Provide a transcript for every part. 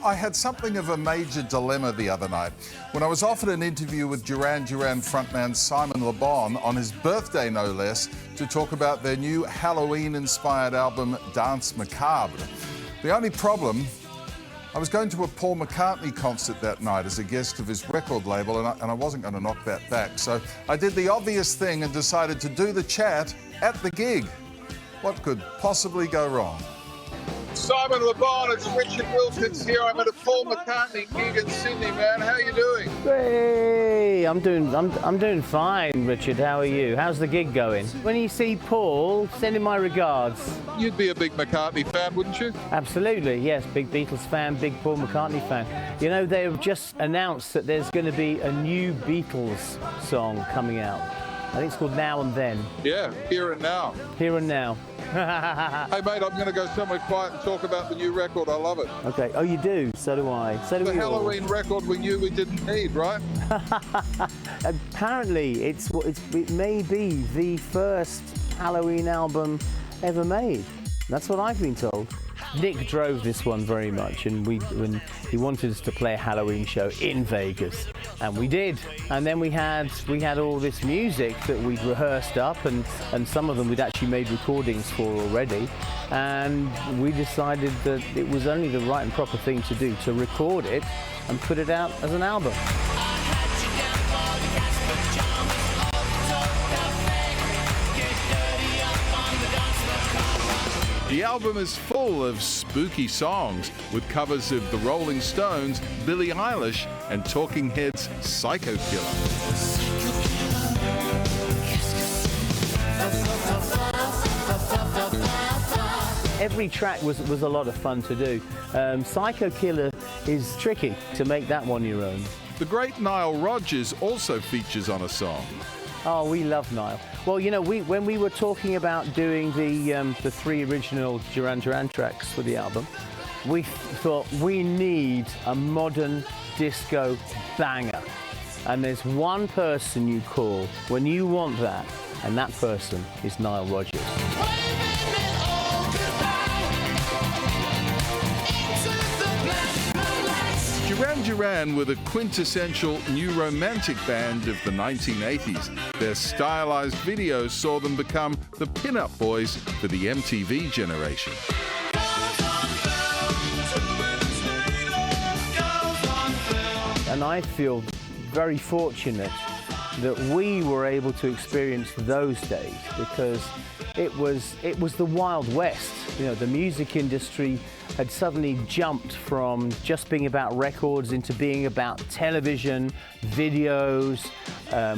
I had something of a major dilemma the other night when I was offered an interview with Duran Duran frontman Simon Le Bon on his birthday, no less, to talk about their new Halloween-inspired album, Danse Macabre. The only problem, I was going to a Paul McCartney concert that night as a guest of his record label, and I wasn't going to knock that back. So I did the obvious thing and decided to do the chat at the gig. What could possibly go wrong? Simon Le Bon, it's Richard Wilkins here. I'm at a Paul McCartney gig in Sydney, man. How are you doing? Hey, I'm doing fine, Richard. How are you? How's the gig going? When you see Paul, send him my regards. You'd be a big McCartney fan, wouldn't you? Absolutely, yes. Big Beatles fan, big Paul McCartney fan. You know, they've just announced that there's going to be a new Beatles song coming out. I think it's called Now and Then. Yeah, Here and Now. Here and Now. Hey, mate, I'm going to go somewhere quiet and talk about the new record. I love it. Okay. Oh, you do? So do I. So do we all. The Halloween record we knew we didn't need, right? Apparently, it may be the first Halloween album ever made. That's what I've been told. Nick drove this one very much, and when he wanted us to play a Halloween show in Vegas, and we did. And then we had all this music that we'd rehearsed up, and some of them we'd actually made recordings for already. And we decided that it was only the right and proper thing to do to record it and put it out as an album. The album is full of spooky songs with covers of The Rolling Stones, Billie Eilish, and Talking Heads' Psycho Killer. Every track was a lot of fun to do. Psycho Killer is tricky to make that one your own. The great Nile Rodgers also features on a song. Oh, we love Nile. Well, you know, when we were talking about doing the three original Duran Duran tracks for the album, we thought we need a modern disco banger. And there's one person you call when you want that, and that person is Nile Rodgers. Duran Duran were the quintessential new romantic band of the 1980s. Their stylized videos saw them become the pin-up boys for the MTV generation. And I feel very fortunate that we were able to experience those days, because it was the Wild West. You know, the music industry had suddenly jumped from just being about records into being about television, videos,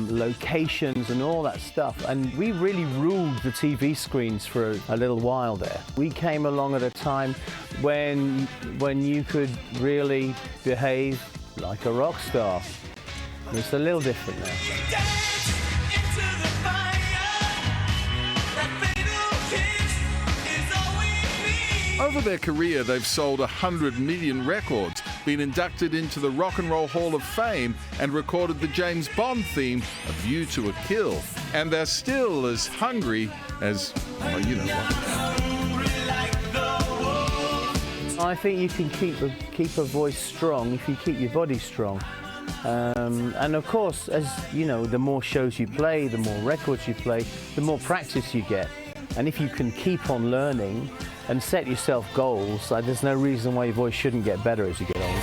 locations and all that stuff. And we really ruled the TV screens for a little while there. We came along at a time when you could really behave like a rock star. It's a little different now. Over their career, they've sold 100 million records, been inducted into the Rock and Roll Hall of Fame, and recorded the James Bond theme, A View to a Kill. And they're still as hungry as, well, you know what. I think you can keep a voice strong if you keep your body strong. And of course, as you know, the more shows you play, the more records you play, the more practice you get. And if you can keep on learning and set yourself goals, there's no reason why your voice shouldn't get better as you get older.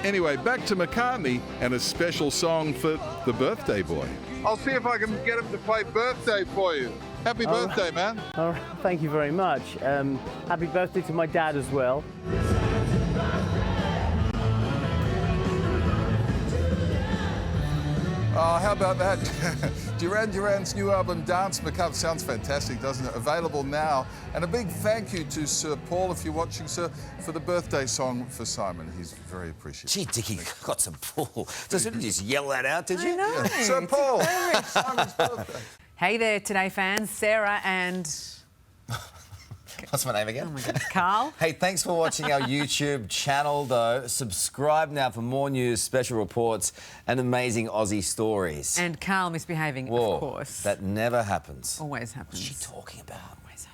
Anyway, back to McCartney and a special song for the birthday boy. I'll see if I can get him to play Birthday for you. Happy birthday, man. All right, thank you very much. Happy birthday to my dad as well. Oh, how about that? Duran Duran's new album, Danse Macabre, sounds fantastic, doesn't it? Available now. And a big thank you to Sir Paul, if you're watching, sir, for the birthday song for Simon. He's very appreciative. Gee, Dickie, got some Paul. Didn't you just yell that out, did you? I know. Yeah. Sir Paul, Simon's birthday. Hey there, Today fans. Sarah and... What's my name again? Oh my goodness, Carl. Hey, thanks for watching our YouTube channel, though. Subscribe now for more news, special reports, and amazing Aussie stories. And Carl misbehaving, Whoa, of course. that never happens. Always happens. What's she talking about? Always happens.